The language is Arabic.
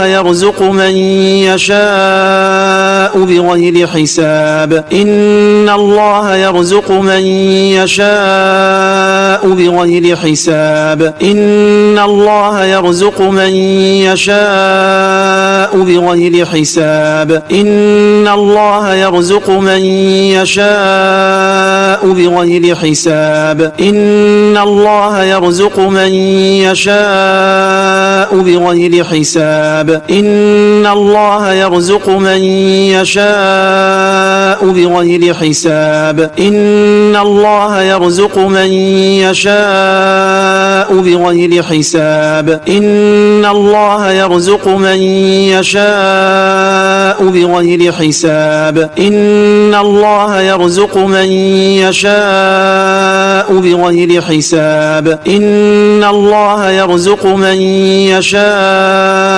يرزق من يشاء بغير حساب إن الله يرزق من يشاء بغير حساب إن الله يرزق من يشاء بغير حساب إن الله يرزق من يشاء بغير حساب إن الله يرزق من يشاء بغير حساب إن الله يرزق من يشاء بغير حساب إن الله يرزق من يشاء بغير حساب إن الله يرزق من يشاء بغير حساب إن الله يرزق من يشاء بغير حساب إن الله يرزق من يشاء